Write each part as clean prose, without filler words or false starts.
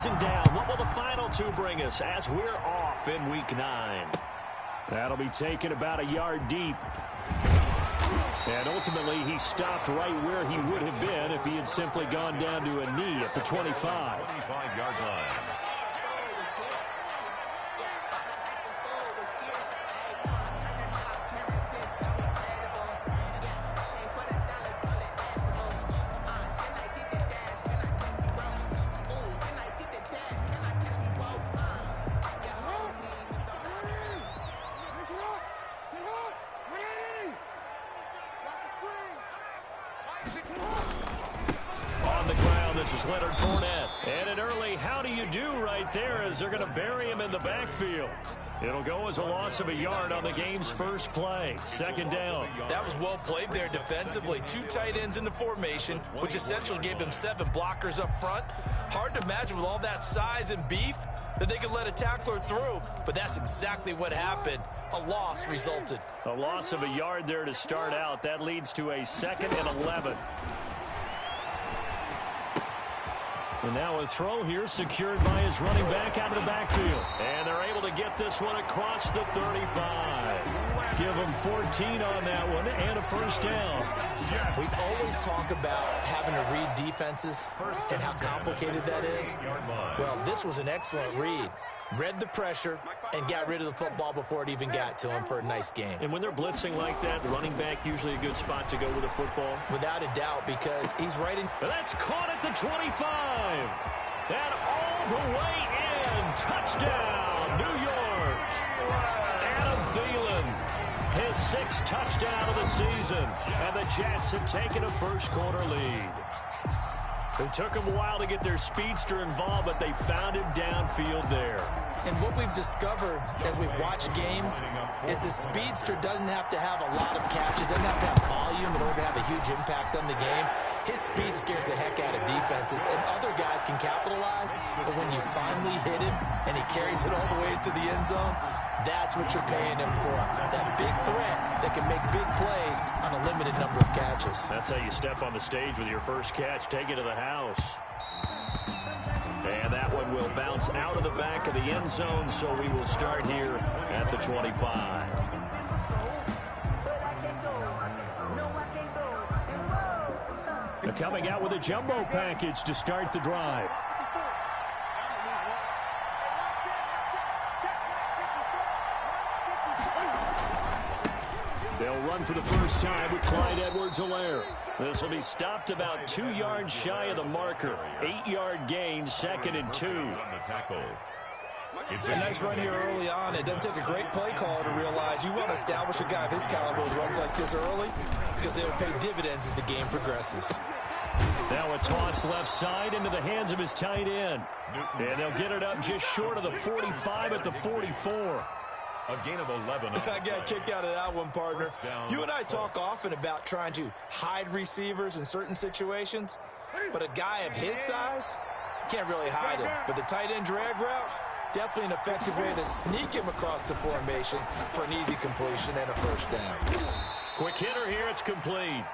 Down. What will the final two bring us as we're off in week 9? That'll be taken about a yard deep. And ultimately, he stopped right where he would have been if he had simply gone down to a knee at the 25. 25-yard line. And an early how do you do right there as they're going to bury him in the backfield. It'll go as a loss of a yard on the game's first play. Second down. That was well played there defensively. 2 tight ends in the formation, which essentially gave them 7 blockers up front. Hard to imagine with all that size and beef that they could let a tackler through, but that's exactly what happened. A loss resulted. A loss of a yard there to start out. That leads to a 2nd and 11. And now a throw here secured by his running back out of the backfield. And they're able to get this one across the 35. Give them 14 on that one and a first down. We always talk about having to read defenses and how complicated that is. Well, this was an excellent read. Read the pressure and got rid of the football before it even got to him for a nice game. And when they're blitzing like that, the running back usually a good spot to go with the football. Without a doubt, because he's right in. That's caught at the 25. And all the way in. Touchdown, New York. Adam Thielen, his 6th touchdown of the season. And the Jets have taken a first-quarter lead. It took them a while to get their speedster involved, but they found him downfield there. And what we've discovered as we've watched games is the speedster doesn't have to have a lot of catches, doesn't have to have volume in order to have a huge impact on the game. His speed scares the heck out of defenses, and other guys can capitalize. But when you finally hit him and he carries it all the way into the end zone, that's what you're paying him for. That big threat that can make big plays on a limited number of catches. That's how you step on the stage with your first catch. Take it to the house. And that one will bounce out of the back of the end zone, so we will start here at the 25. They're coming out with a jumbo package to start the drive. They'll run for the first time with Clyde Edwards-Helaire. This will be stopped about 2 yards shy of the marker. 8-yard gain, 2nd and 2. A nice run here early on. It doesn't take a great play caller to realize you want to establish a guy of his caliber with runs like this early because they will pay dividends as the game progresses. Now a toss left side into the hands of his tight end. And they'll get it up just short of the 45 at the 44. A gain of 11. I got a kick out of that one, partner. You and I talk often about trying to hide receivers in certain situations, but a guy of his size can't really hide him. But the tight end drag route, definitely an effective way to sneak him across the formation for an easy completion and a first down. Quick hitter here, it's complete.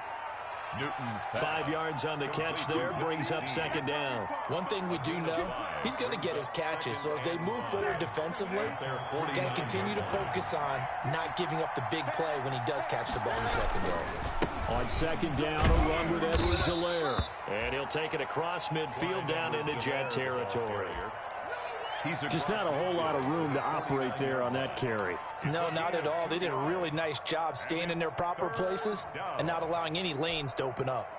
Newton's 5 yards on the catch there, brings up 2nd down. One thing we do know, he's going to get his catches. So as they move forward defensively, got to continue to focus on not giving up the big play when he does catch the ball in the secondary. On 2nd down, a run with Edwards-Helaire. And he'll take it across midfield down into Jet territory. Just not a whole lot of room to operate there on that carry. No, not at all. They did a really nice job staying in their proper places and not allowing any lanes to open up.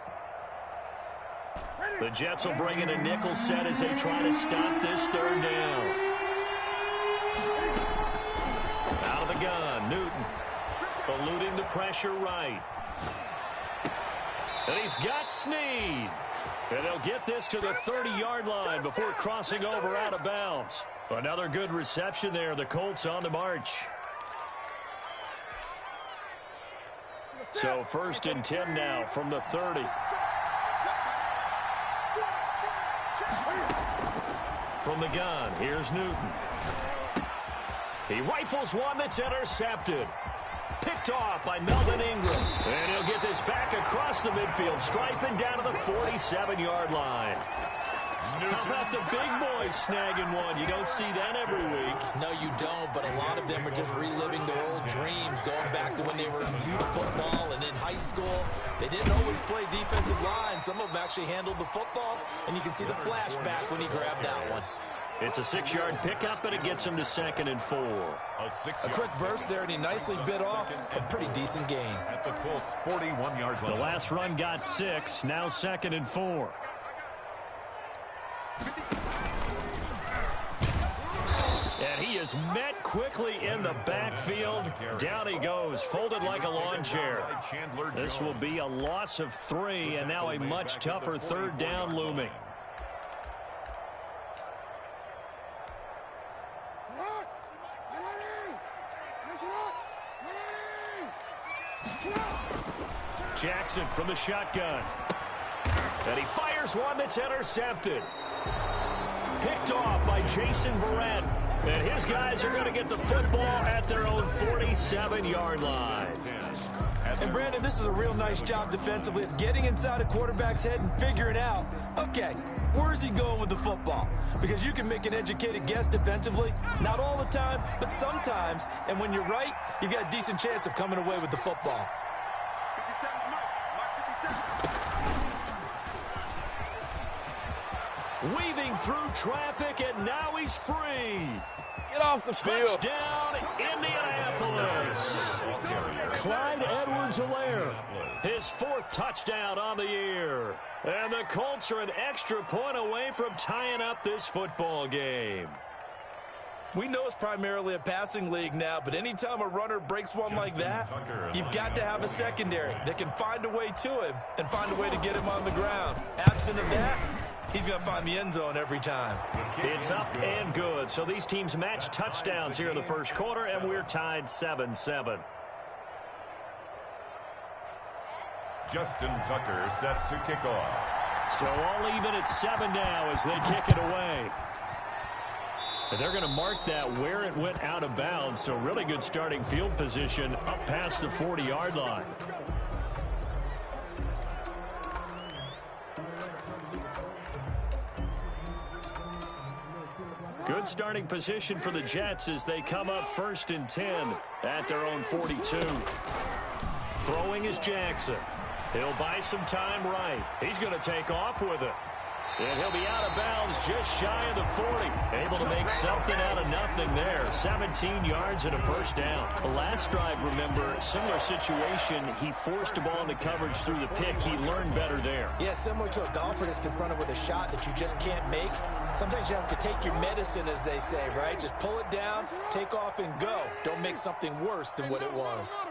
The Jets will bring in a nickel set as they try to stop this 3rd down. Out of the gun, Newton. Eluding the pressure right. And he's got Snead. And they'll get this to the 30-yard line before crossing over out of bounds. Another good reception there. The Colts on the march. So 1st and 10 now from the 30. From the gun, here's Newton. He rifles one that's intercepted. Picked off by Melvin Ingram. And he'll get this back across the midfield stripe and down to the 47-yard line. How about the big boys snagging one? You don't see that every week. No, you don't, but a lot of them are just reliving their old dreams, going back to when they were in youth football and in high school. They didn't always play defensive line. Some of them actually handled the football, and you can see the flashback when he grabbed that one. It's a 6-yard pickup, and it gets him to 2nd and 4. A quick burst there, and he nicely bit off a pretty decent gain. At the Colts' 41-yard line. The last run got 6, now 2nd and 4. And he is met quickly in the backfield. Down he goes, folded like a lawn chair. This will be a loss of 3, and now a much tougher 3rd down looming. Jackson from the shotgun. And he fires one that's intercepted. Picked off by Jason Verrett. And his guys are going to get the football at their own 47-yard line. And, Brandon, this is a real nice job defensively of getting inside a quarterback's head and figuring out, okay, where's he going with the football? Because you can make an educated guess defensively, not all the time, but sometimes. And when you're right, you've got a decent chance of coming away with the football. Weaving through traffic, and now he's free. Get off the field. Touchdown, Indianapolis. Clyde Edwards-Helaire, his 4th touchdown on the year. And the Colts are an extra point away from tying up this football game. We know it's primarily a passing league now, but anytime a runner breaks one like that, you've got to have a secondary that can find a way to him and find a way to get him on the ground. Absent of that, he's going to find the end zone every time. It's up and good. So these teams match touchdowns here in the first quarter, and we're tied 7-7. Justin Tucker set to kick off. So all even at 7 now as they kick it away. And they're going to mark that where it went out of bounds. So really good starting field position up past the 40-yard line. Good starting position for the Jets as they come up 1st and 10 at their own 42. Throwing is Jackson. He'll buy some time right. He's going to take off with it. And he'll be out of bounds just shy of the 40. Able to make something out of nothing there. 17 yards and a 1st down. The last drive, remember, similar situation. He forced the ball into coverage through the pick. He learned better there. Yeah, similar to a golfer that's confronted with a shot that you just can't make. Sometimes you have to take your medicine, as they say, right? Just pull it down, take off, and go. Don't make something worse than what it was.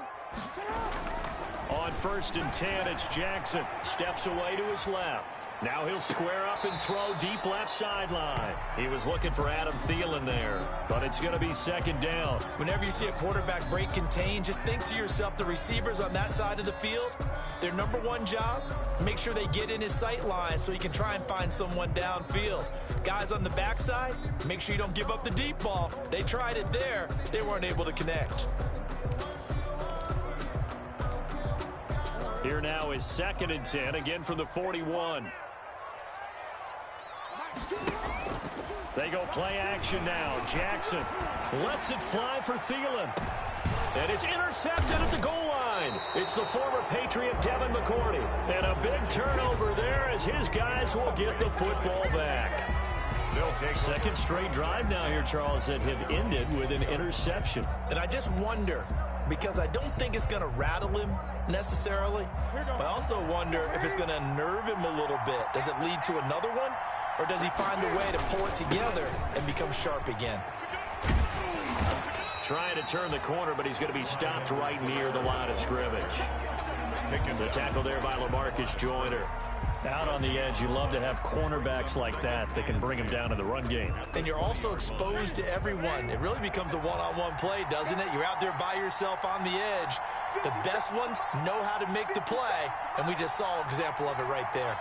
On 1st and 10, it's Jackson. Steps away to his left. Now he'll square up and throw deep left sideline. He was looking for Adam Thielen there, but it's going to be 2nd down. Whenever you see a quarterback break contain, just think to yourself, the receivers on that side of the field, their number one job, make sure they get in his sight line so he can try and find someone downfield. Guys on the backside, make sure you don't give up the deep ball. They tried it there. They weren't able to connect. Here now is 2nd and 10, again from the 41. They go play action now. Jackson lets it fly for Thielen. And it's intercepted at the goal line. It's the former Patriot Devin McCourty. And a big turnover there as his guys will get the football back. 2nd straight drive now here, Charles, that have ended with an interception. And I just wonder, because I don't think it's going to rattle him necessarily, but I also wonder if it's going to unnerve him a little bit. Does it lead to another one, or does he find a way to pull it together and become sharp again? Trying to turn the corner, but he's going to be stopped right near the line of scrimmage. The tackle there by LaMarcus Joyner. Out on the edge, you love to have cornerbacks like that can bring him down in the run game. And you're also exposed to everyone. It really becomes a one-on-one play, doesn't it? You're out there by yourself on the edge. The best ones know how to make the play, and we just saw an example of it right there.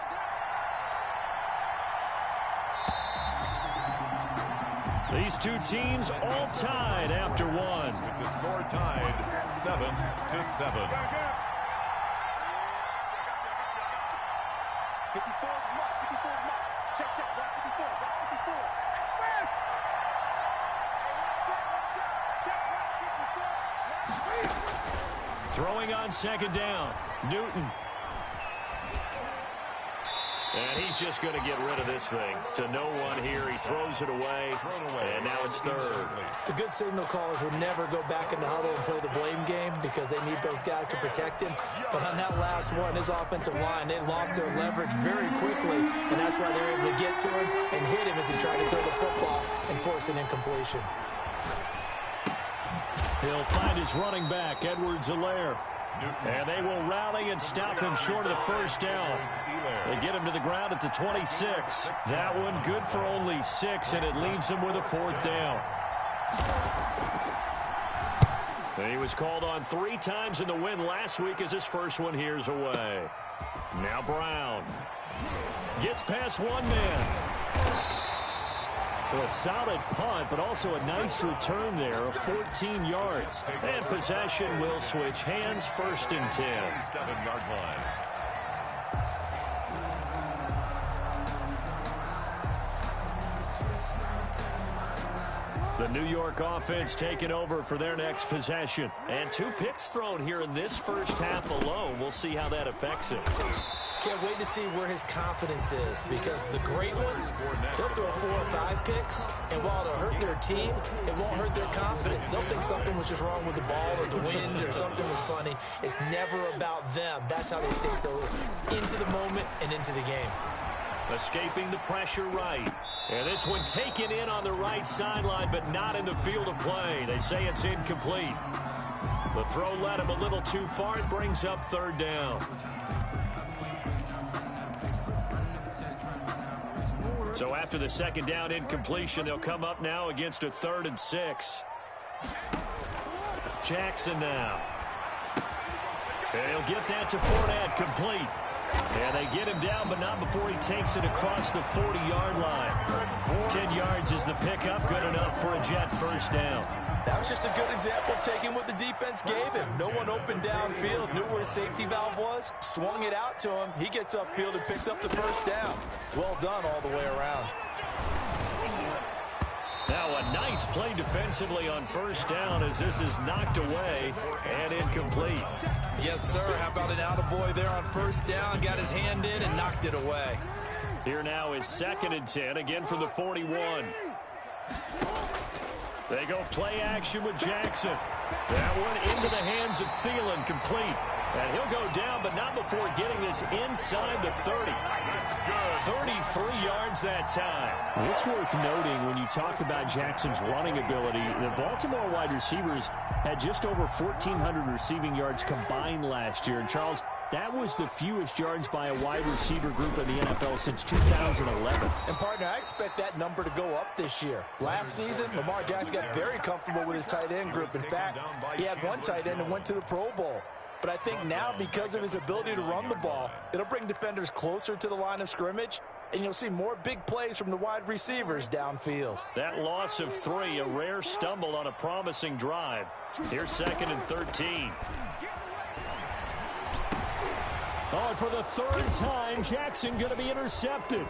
These two teams all tied after one. With the score tied 7-7. Throwing on second down, Newton. And he's just going to get rid of this thing. To no one here. He throws it away, and now it's third. The good signal callers would never go back in the huddle and play the blame game because they need those guys to protect him. But on that last one, his offensive line, they lost their leverage very quickly, and that's why they were able to get to him and hit him as he tried to throw the football and force an incompletion. He'll find his running back, Edwards-Helaire. And they will rally and stop him short of the first down. They get him to the ground at the 26. That one good for only 6, and it leaves him with a 4th down. And he was called on 3 times in the win last week as his first one here's away. Now Brown gets past one man. Well, a solid punt, but also a nice return there of 14 yards. And possession will switch hands, 1st and 10. 7-yard line. The New York offense taking over for their next possession. And 2 picks thrown here in this first half alone. We'll see how that affects it. Can't wait to see where his confidence is, because the great ones, they'll throw 4 or 5 picks, and while it'll hurt their team, it won't hurt their confidence. They'll think something was just wrong with the ball or the wind or something was funny. It's never about them. That's how they stay so into the moment and into the game. Escaping the pressure right. And this one taken in on the right sideline, but not in the field of play. They say it's incomplete. The throw led him a little too far. It brings up 3rd down. So after the 2nd down incompletion, they'll come up now against a 3rd and 6. Jackson now. And he'll get that to Fournette, complete. And they get him down, but not before he takes it across the 40-yard line. 10 yards is the pickup, good enough for a Jet 1st down. That was just a good example of taking what the defense gave him. No one opened downfield, knew where his safety valve was, swung it out to him. He gets upfield and picks up the 1st down. Well done all the way around. Now a nice play defensively on 1st down as this is knocked away and incomplete. Yes, sir. How about an attaboy there on 1st down? Got his hand in and knocked it away. Here now is 2nd and 10, again from the 41. They go play action with Jackson. That one into the hands of Thielen, complete. And he'll go down, but not before getting this inside the 30. 33 yards that time. It's worth noting when you talk about Jackson's running ability, the Baltimore wide receivers had just over 1,400 receiving yards combined last year. And Charles, that was the fewest yards by a wide receiver group in the NFL since 2011. And, partner, I expect that number to go up this year. Last season, Lamar Jackson got very comfortable with his tight end group. In fact, he had one tight end and went to the Pro Bowl. But I think now, because of his ability to run the ball, it'll bring defenders closer to the line of scrimmage, and you'll see more big plays from the wide receivers downfield. That loss of 3, a rare stumble on a promising drive. Here's 2nd and 13. Oh, and for the 3rd time, Jackson going to be intercepted.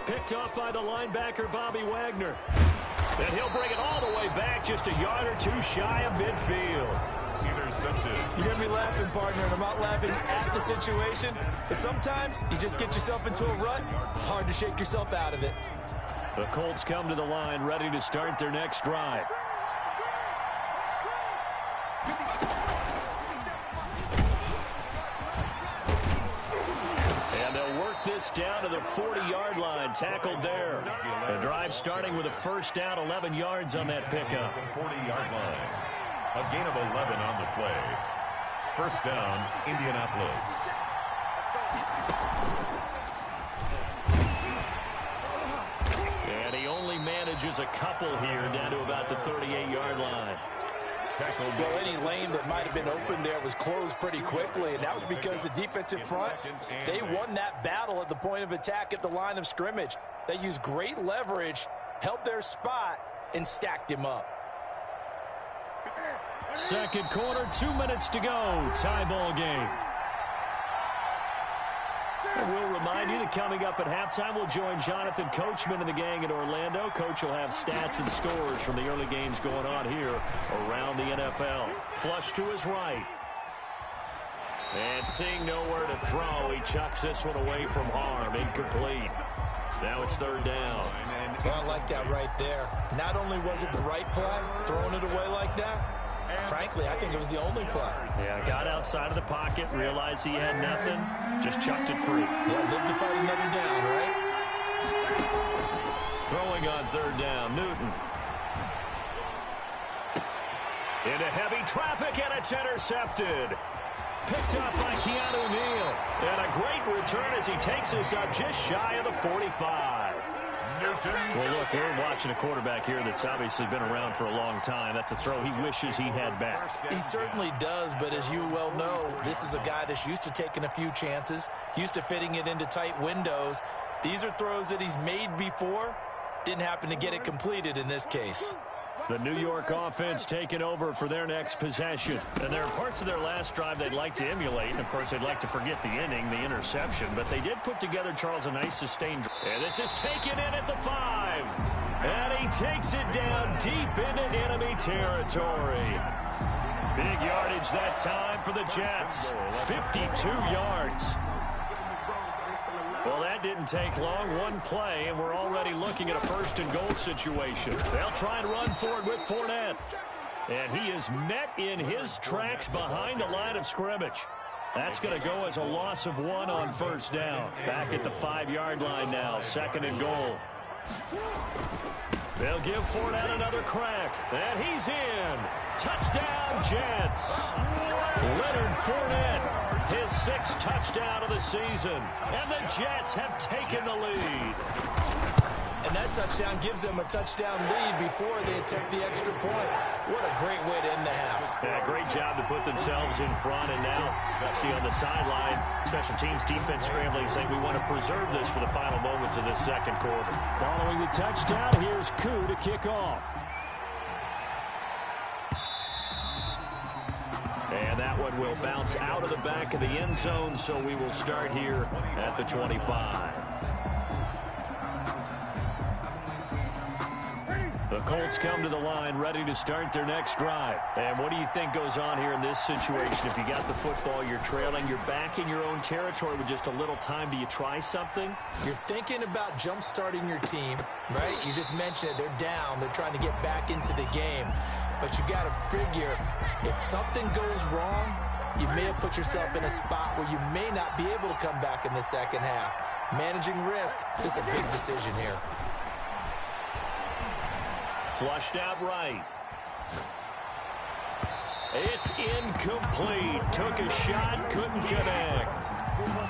Picked off by the linebacker, Bobby Wagner. And he'll bring it all the way back, just a yard or 2 shy of midfield. Intercepted. You hear me laughing, partner, and I'm not laughing at the situation. But sometimes you just get yourself into a rut. It's hard to shake yourself out of it. The Colts come to the line, ready to start their next drive. And they'll work this down to the 40-yard line, tackled there. The drive starting with a 1st down, 11 yards on that pickup. 40-yard line. A gain of 11 on the play. 1st down, Indianapolis. And he only manages a couple here down to about the 38-yard line. Well, any lane that might have been open there was closed pretty quickly, and that was because the defensive front, they won that battle at the point of attack at the line of scrimmage. They used great leverage, held their spot, and stacked him up. 2nd quarter, 2 minutes to go. Tie ball game. And we'll remind you that coming up at halftime, we'll join Jonathan Coachman and the gang in Orlando. Coach will have stats and scores from the early games going on here around the NFL. Flush to his right. And seeing nowhere to throw, he chucks this one away from harm. Incomplete. Now it's third down. Well, I like that right there. Not only was it the right play, throwing it away like that, frankly, I think it was the only play. Yeah, got outside of the pocket, realized he had nothing, just chucked it free. Yeah, live to fight another down, right? Throwing on third down, Newton. Into heavy traffic, and it's intercepted. Picked up by Keanu Neal. And a great return as he takes us up just shy of the 45. Well, look, we're watching a quarterback here that's obviously been around for a long time. That's a throw he wishes he had back. He certainly does, but as you well know, this is a guy that's used to taking a few chances, used to fitting it into tight windows. These are throws that he's made before. Didn't happen to get it completed in this case. The New York offense taking over for their next possession. And there are parts of their last drive they'd like to emulate. And, of course, they'd like to forget the inning, the interception. But they did put together, Charles, a nice sustained drive. And this is taken in at the 5. And he takes it down deep into enemy territory. Big yardage that time for the Jets. 52 yards. Well, that didn't take long. One play, and we're already looking at a first-and-goal situation. They'll try and run forward with Fournette. And he is met in his tracks behind the line of scrimmage. That's going to go as a loss of 1 on first down. Back at the 5-yard line now, second and goal. They'll give Fournette another crack. And he's in. Touchdown, Jets. Leonard Fournette. His 6th touchdown of the season. And the Jets have taken the lead. And that touchdown gives them a touchdown lead before they attempt the extra point. What a great way to end the half. Yeah, great job to put themselves in front. And now, see on the sideline, special teams defense scrambling, saying we want to preserve this for the final moments of this second quarter. Following the touchdown, here's Koo to kick off. And that one will bounce out of the back of the end zone, so we will start here at the 25. The Colts come to the line ready to start their next drive. And what do you think goes on here in this situation? If you got the football, you're trailing, you're back in your own territory with just a little time. Do you try something? You're thinking about jump-starting your team, right? You just mentioned it. They're down. They're trying to get back into the game. But you got to figure, if something goes wrong, you may have put yourself in a spot where you may not be able to come back in the second half. Managing risk is a big decision here. Flushed out right. It's incomplete. Took a shot, couldn't connect.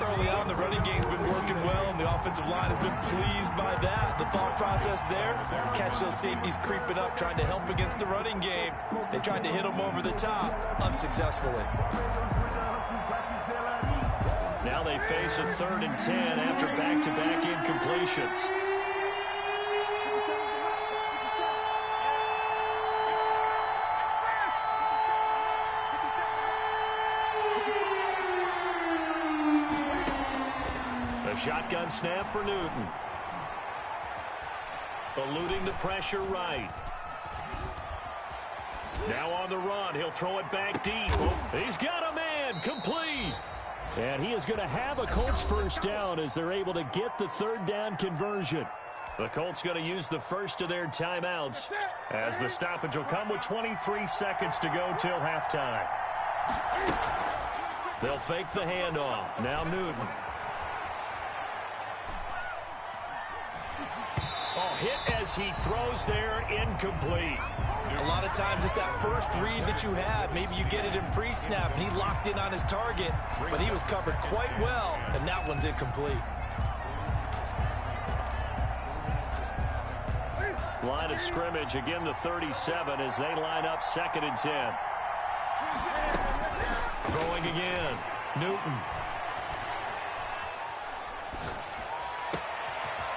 Early on, the running game's been working well, and the offensive line has been pleased by that. The thought process there, catch those safeties creeping up, trying to help against the running game. They tried to hit them over the top, unsuccessfully. Now they face a 3rd and 10 after back-to-back incompletions. Shotgun snap for Newton. Eluding the pressure right. Now on the run. He'll throw it back deep. He's got a man. Complete. And he is going to have a Colts first down as they're able to get the 3rd down conversion. The Colts going to use the first of their timeouts as the stoppage will come with 23 seconds to go till halftime. They'll fake the handoff. Now Newton. Hit as he throws there, incomplete. A lot of times it's that first read that you have. Maybe you get it in pre-snap, and he locked in on his target, but he was covered quite well, and that one's incomplete. Line of scrimmage, again the 37 as they line up 2nd and 10. Throwing again, Newton.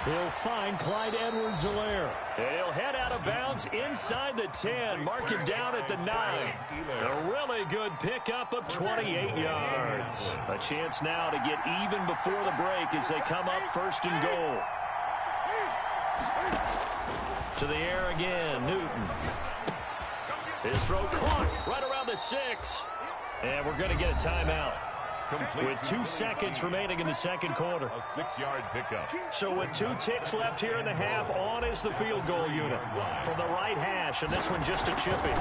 He'll find Clyde Edwards-Helaire. And he'll head out of bounds inside the 10. Mark him down at the 9. A really good pickup of 28 yards. A chance now to get even before the break as they come up 1st and goal. To the air again, Newton. His throw caught right around the 6. And we're going to get a timeout. with 2 seconds remaining in the second quarter. A 6-yard pickup. So with 2 ticks left here in the half, on is the field goal unit from the right hash, and this one just a chipping.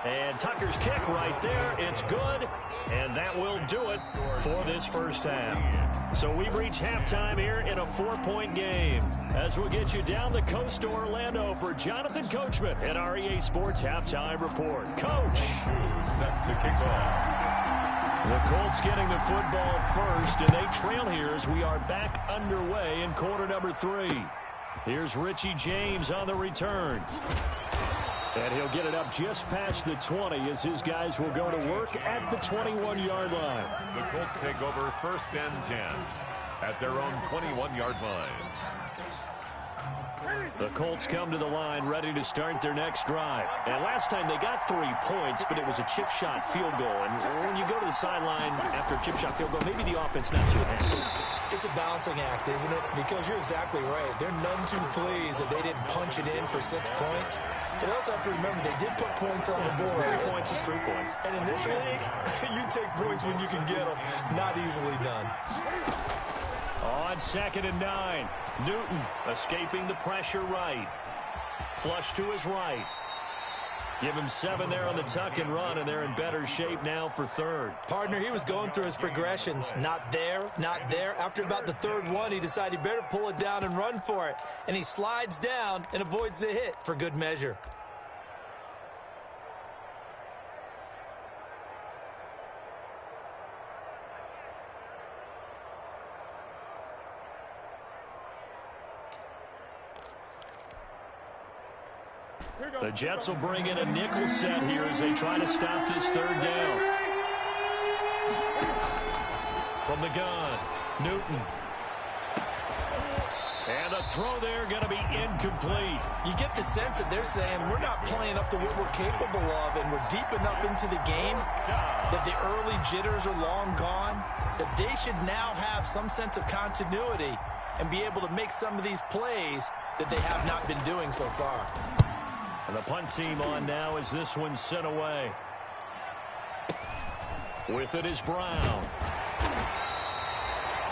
And Tucker's kick right there. It's good, and that will do it for this first half. So we've reached halftime here in a 4-point game. As we'll get you down the coast to Orlando for Jonathan Coachman at our EA Sports Halftime Report. Coach. Set to kick off. The Colts getting the football first, and they trail here as we are back underway in quarter number 3. Here's Richie James on the return. And he'll get it up just past the 20 as his guys will go to work at the 21-yard line. The Colts take over 1st and 10 at their own 21-yard line. The Colts come to the line ready to start their next drive. And last time they got 3 points, but it was a chip shot field goal. And when you go to the sideline after a chip shot field goal, maybe the offense not too happy. It's a balancing act, isn't it? Because you're exactly right. They're none too pleased that they didn't punch it in for 6 points. But they also have to remember they did put points on the board. 3 points is 3 points. And in this league, you take points when you can get them. Not easily done. On 2nd and 9, Newton escaping the pressure right. Flush to his right. Give him 7 there on the tuck and run, and they're in better shape now for 3rd. Partner, he was going through his progressions. Not there, not there. After about the 3rd one, he decided he better pull it down and run for it. And he slides down and avoids the hit for good measure. The Jets will bring in a nickel set here as they try to stop this 3rd down. From the gun, Newton. And the throw there going to be incomplete. You get the sense that they're saying we're not playing up to what we're capable of, and we're deep enough into the game that the early jitters are long gone, that they should now have some sense of continuity and be able to make some of these plays that they have not been doing so far. And the punt team on now as this one's sent away. With it is Brown.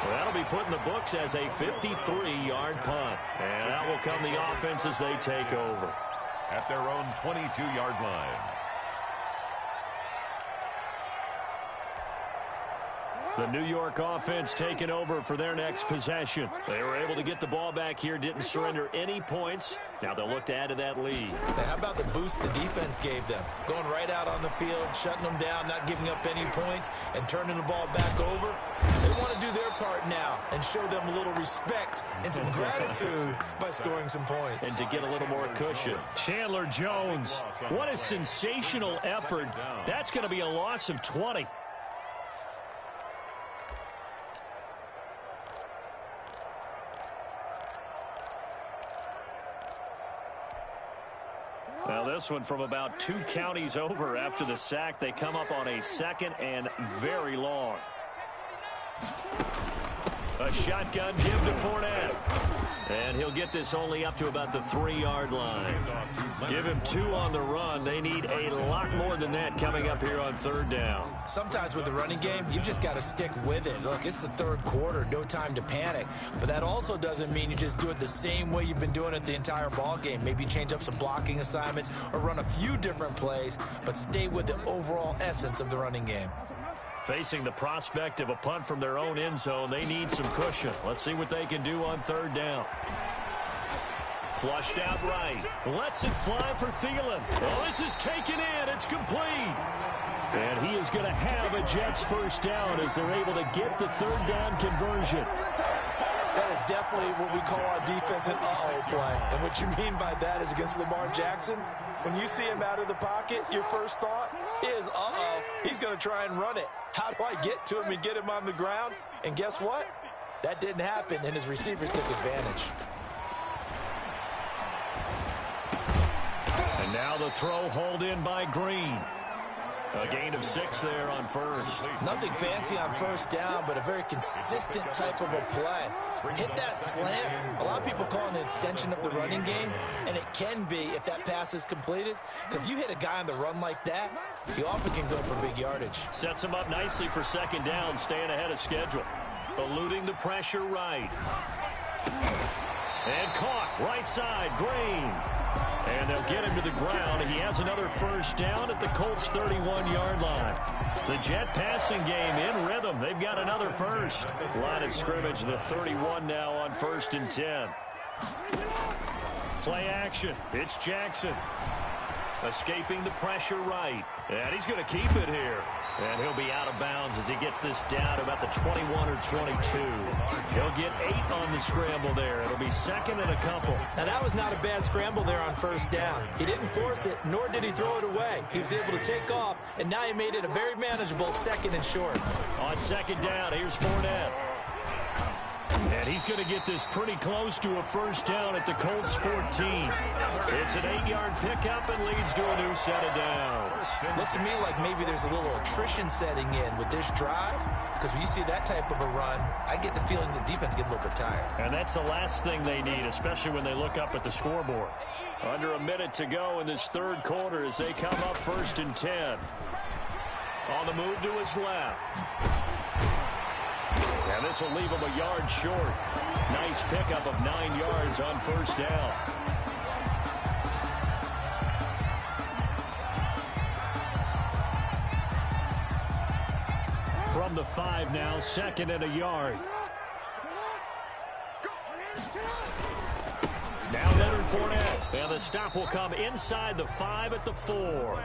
Well, that'll be put in the books as a 53-yard punt. And that will come the offense as they take over. At their own 22-yard line. The New York offense taking over for their next possession. They were able to get the ball back here, didn't surrender any points. Now they'll look to add to that lead. How about the boost the defense gave them? Going right out on the field, shutting them down, not giving up any points, and turning the ball back over. They want to do their part now and show them a little respect and some gratitude by scoring some points. And to get a little more cushion. Chandler Jones, what a sensational effort. That's going to be a loss of 20. Now this one from about 2 counties over after the sack. They come up on a 2nd and very long. A shotgun give to Fournette. And he'll get this only up to about the 3-yard line. Give him 2 on the run. They need a lot more than that coming up here on 3rd down. Sometimes with the running game, you've just got to stick with it. Look, it's the 3rd quarter, no time to panic. But that also doesn't mean you just do it the same way you've been doing it the entire ball game. Maybe change up some blocking assignments or run a few different plays, but stay with the overall essence of the running game. Facing the prospect of a punt from their own end zone, they need some cushion. Let's see what they can do on 3rd down. Flushed out right. Lets it fly for Thielen. Well, this is taken in. It's complete. And he is going to have a Jets first down as they're able to get the 3rd down conversion. That is definitely what we call our defense an uh-oh play. And what you mean by that is against Lamar Jackson, when you see him out of the pocket, your first thought is, uh-oh, he's going to try and run it. How do I get to him and get him on the ground? And guess what? That didn't happen, and his receivers took advantage. And now the throw hauled in by Green. A gain of 6 there on 1st. Nothing fancy on 1st down, but a very consistent type of a play. hit that slant. A lot of people call it an extension of the running game, and it can be if that pass is completed, because you hit a guy on the run like that, he often can go for big yardage. Sets him up nicely for second down, staying ahead of schedule. Eluding the pressure right. And caught right side, Green. And they'll get him to the ground. He has another first down at the Colts' 31-yard line. The Jet passing game in rhythm. They've got another first. Line of scrimmage, the 31 now on 1st and 10. Play action. It's Jackson. Escaping the pressure right. And he's going to keep it here. And he'll be out of bounds as he gets this down to about the 21 or 22. He'll get 8 on the scramble there. It'll be second and a couple. Now, that was not a bad scramble there on first down. He didn't force it, nor did he throw it away. He was able to take off, and now he made it a very manageable second and short. On second down, here's Fournette. And he's going to get this pretty close to a first down at the Colts' 14. It's an 8-yard pickup and leads to a new set of downs. Looks to me like maybe there's a little attrition setting in with this drive, because when you see that type of a run, I get the feeling the defense getting a little bit tired. And that's the last thing they need, especially when they look up at the scoreboard. Under a minute to go in this third quarter as they come up 1st and 10. On the move to his left. And this will leave him a yard short. Nice pickup of 9 yards on first down. From the 5 now, second and a yard. Now Leonard Fournette. And the stop will come inside the 5 at the 4.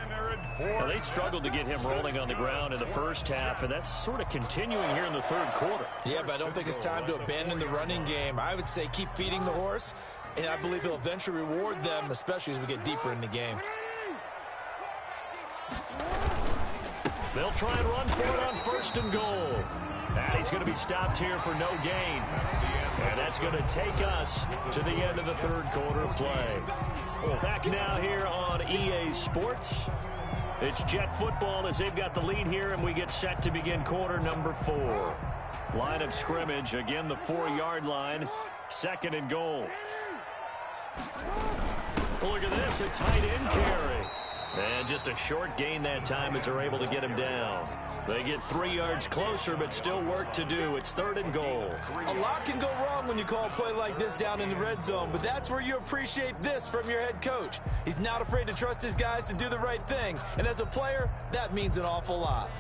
Now, they struggled to get him rolling on the ground in the first half, and that's sort of continuing here in the third quarter. Yeah, but I don't think it's time to abandon the running game. I would say keep feeding the horse, and I believe he'll eventually reward them, especially as we get deeper in the game. They'll try and run for it on 1st and goal. And he's going to be stopped here for no gain. And that's going to take us to the end of the third quarter of play. Back now here on EA Sports. It's Jet football as they've got the lead here, and we get set to begin quarter number 4. Line of scrimmage, again the 4-yard line, 2nd and goal. Look at this, a tight end carry. And just a short gain that time as they're able to get him down. They get 3 yards closer, but still work to do. It's 3rd and goal. A lot can go wrong when you call a play like this down in the red zone, but that's where you appreciate this from your head coach. He's not afraid to trust his guys to do the right thing, and as a player, that means an awful lot.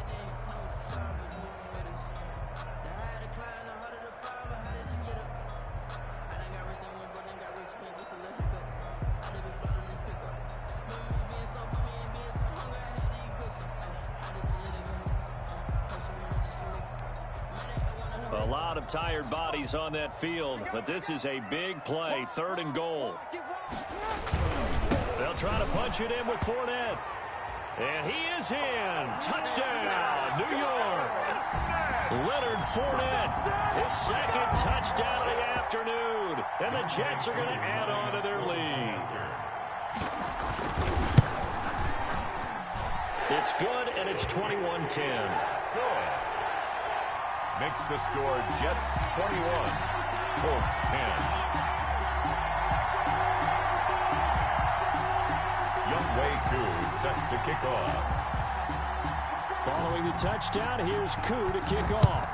A lot of tired bodies on that field, but this is a big play, 3rd and goal. They'll try to punch it in with Fournette. And he is in. Touchdown, New York. Leonard Fournette, his 2nd touchdown of the afternoon. And the Jets are going to add on to their lead. It's good, and it's 21-10. Makes the score Jets 21, Colts 10. Younghoe Koo set to kick off. Following the touchdown, here's Koo to kick off.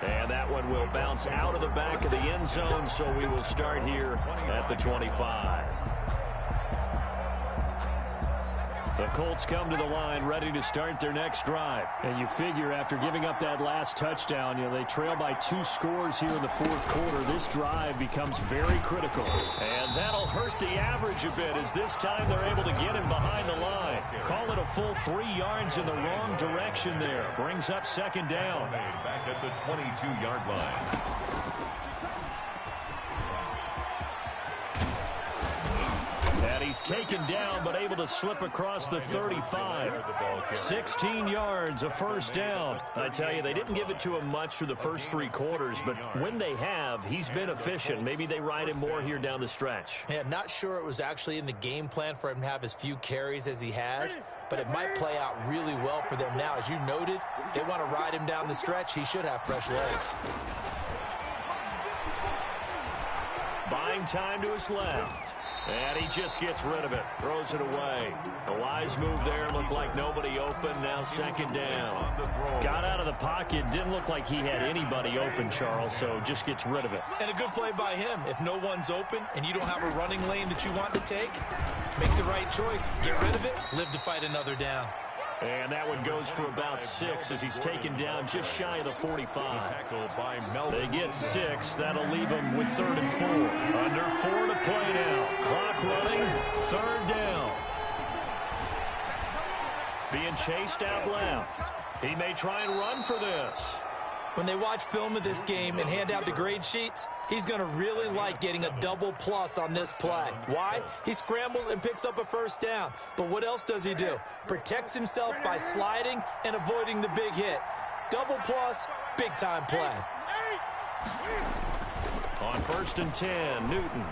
And that one will bounce out of the back of the end zone, so we will start here at the 25. The Colts come to the line ready to start their next drive. And you figure after giving up that last touchdown, they trail by 2 scores here in the 4th quarter. This drive becomes very critical. And that'll hurt the average a bit as this time they're able to get him behind the line. Call it a full 3 yards in the wrong direction there. Brings up 2nd down. Back at the 22-yard line. And he's taken down, but able to slip across the 35. 16 yards, a first down. I tell you, they didn't give it to him much through the first 3 quarters, but when they have, he's been efficient. Maybe they ride him more here down the stretch. Yeah, not sure it was actually in the game plan for him to have as few carries as he has, but it might play out really well for them now. As you noted, they want to ride him down the stretch. He should have fresh legs. Buying time to his left. And he just gets rid of it. Throws it away. A wise move there. Looked like nobody open. Now second down. Got out of the pocket. Didn't look like he had anybody open, Charles, so just gets rid of it. And a good play by him. If no one's open and you don't have a running lane that you want to take, make the right choice. Get rid of it. Live to fight another down. And that one goes for about 6 as he's taken down just shy of the 45. They get 6. That'll leave them with 3rd and 4. Under 4 to play now. Clock running. 3rd down. Being chased out left. He may try and run for this. When they watch film of this game and hand out the grade sheets, he's going to really like getting a double plus on this play. Why? He scrambles and picks up a first down. But what else does he do? Protects himself by sliding and avoiding the big hit. Double plus, big time play. On 1st and 10, Newton.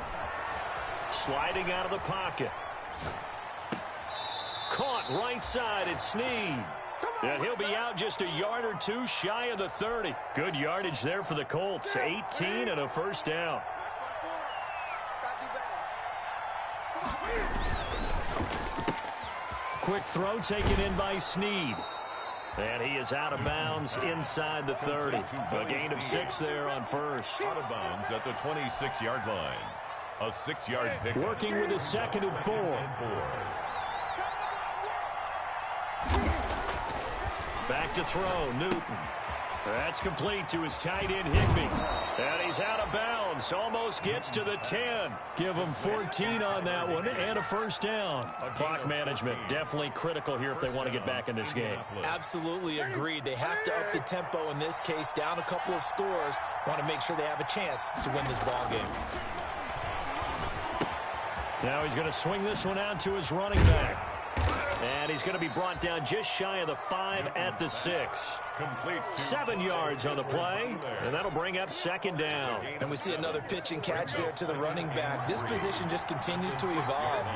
Sliding out of the pocket. Caught right side, it's Snead. And he'll be out just a yard or 2 shy of the 30. Good yardage there for the Colts. 18 and a first down. Quick throw taken in by Snead. And he is out of bounds inside the 30. A gain of 6 there on first. Out of bounds at the 26-yard line. A 6-yard pick. Working with a 2nd and 4. Back to throw, Newton. That's complete to his tight end, Higbee. And he's out of bounds. Almost gets to the 10. Give him 14 on that one and a first down. Clock management definitely critical here if they want to get back in this game. Absolutely agreed. They have to up the tempo in this case, down a couple of scores. Want to make sure they have a chance to win this ball game. Now he's going to swing this one out to his running back. And he's going to be brought down just shy of the 5 at the 6. 7 yards on the play, and that'll bring up 2nd down. And we see another pitch and catch there to the running back. This position just continues to evolve.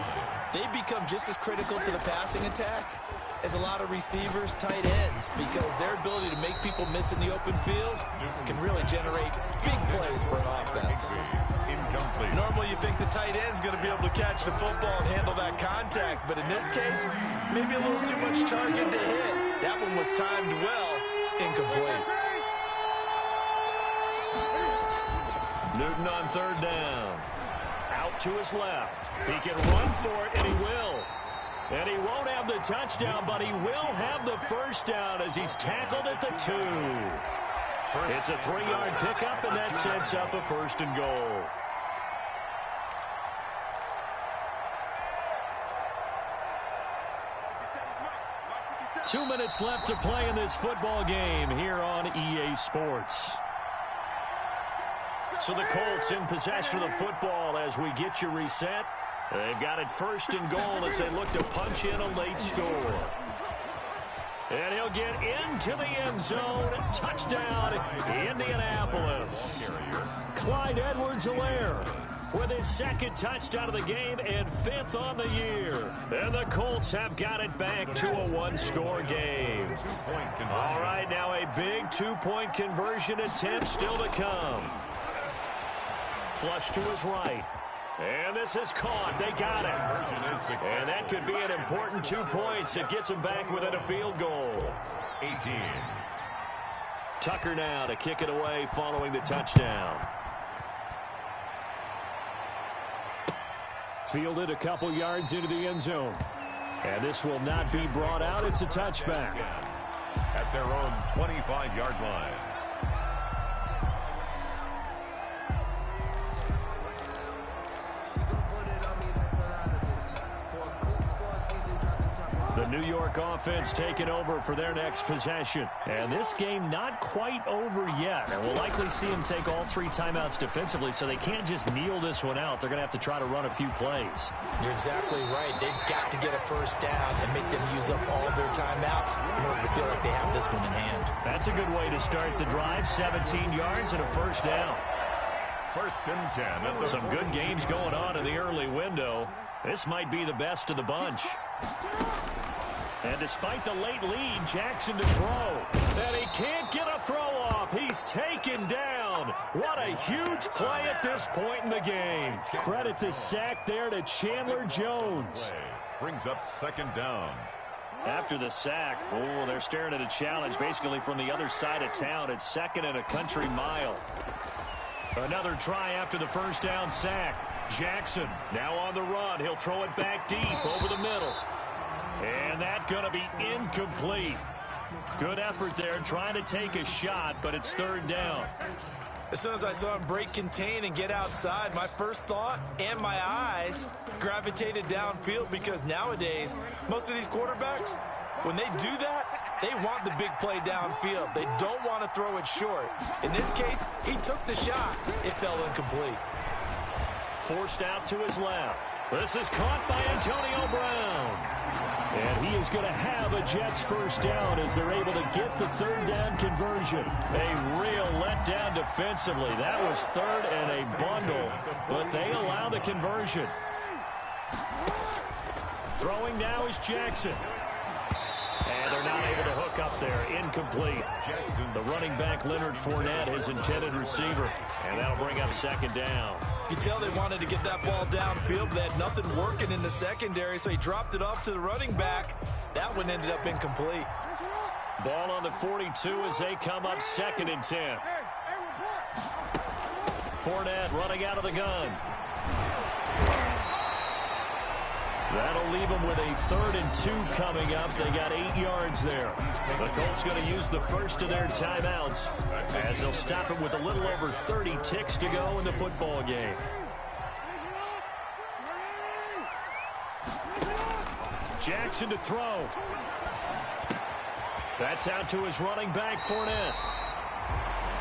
They become just as critical to the passing attack as a lot of receivers, tight ends, because their ability to make people miss in the open field can really generate big plays for an offense. Normally you think the tight end's going to be able to catch the football and handle that contact, but in this case, maybe a little too much target to hit. That one was timed well, incomplete. Newton on 3rd down. Out to his left. He can run for it, and he will. And he won't have the touchdown, but he will have the first down as he's tackled at the 2. It's a 3-yard pickup, and that sets up a 1st and goal. Two minutes left to play in this football game here on EA Sports. So the Colts in possession of the football as we get you reset. They've got it 1st and goal as they look to punch in a late score. And he'll get into the end zone. Touchdown, Indianapolis. Clyde Edwards-Helaire with his 2nd touchdown of the game and 5th on the year. And the Colts have got it back to a 1-score game. All right, now a big 2-point conversion attempt still to come. Flush to his right. And this is caught. They got it. And that could be an important 2 points. It gets them back within a field goal. 18. Tucker now to kick it away following the touchdown. Fielded a couple yards into the end zone. And this will not be brought out. It's a touchback. At their own 25-yard line. The New York offense taking over for their next possession. And this game not quite over yet. And we'll likely see them take all 3 timeouts defensively, so they can't just kneel this one out. They're going to have to try to run a few plays. You're exactly right. They've got to get a first down and make them use up all their timeouts in order to feel like they have this one in hand. That's a good way to start the drive. 17 yards and a first down. 1st and 10. Some good games going on in the early window. This might be the best of the bunch. And despite the late lead, Jackson to throw. And he can't get a throw off. He's taken down. What a huge play at this point in the game. Credit the sack there to Chandler Jones. Brings up second down. After the sack, they're staring at a challenge basically from the other side of town. It's second and a country mile. Another try after the first down sack. Jackson now on the run. He'll throw it back deep over the middle. And that's going to be incomplete. Good effort there trying to take a shot, but it's third down. As soon as I saw him break contain and get outside, my first thought and my eyes gravitated downfield, because nowadays, most of these quarterbacks, when they do that, they want the big play downfield. They don't want to throw it short. In this case, he took the shot. It fell incomplete. Forced out to his left. This is caught by Antonio Brown. And he is going to have a Jets first down as they're able to get the third down conversion. A real letdown defensively. That was third and a bundle, but they allow the conversion. Throwing now is Jackson. And they're not able to hook up there. Incomplete. The running back, Leonard Fournette, his intended receiver. And that'll bring up second down. You can tell they wanted to get that ball downfield, but they had nothing working in the secondary, so he dropped it off to the running back. That one ended up incomplete. Ball on the 42 as they come up second and 10. Fournette running out of the gun. That'll leave them with a 3rd and 2 coming up. They got 8 yards there. The Colts going to use the first of their timeouts as they'll stop it with a little over 30 ticks to go in the football game. Jackson to throw. That's out to his running back, Fournette.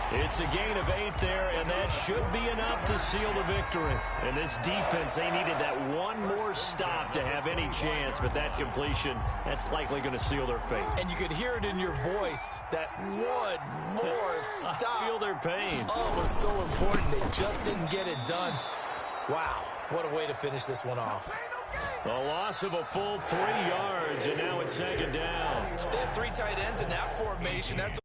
It's a gain of 8 there, and that should be enough to seal the victory. And this defense, they needed that one more stop to have any chance, but that completion, that's likely going to seal their fate. And you could hear it in your voice, that one more stop. I feel their pain. Oh, it was so important. They just didn't get it done. Wow, what a way to finish this one off. A loss of a full 3 yards, and now it's second down. They had 3 tight ends in that formation. That's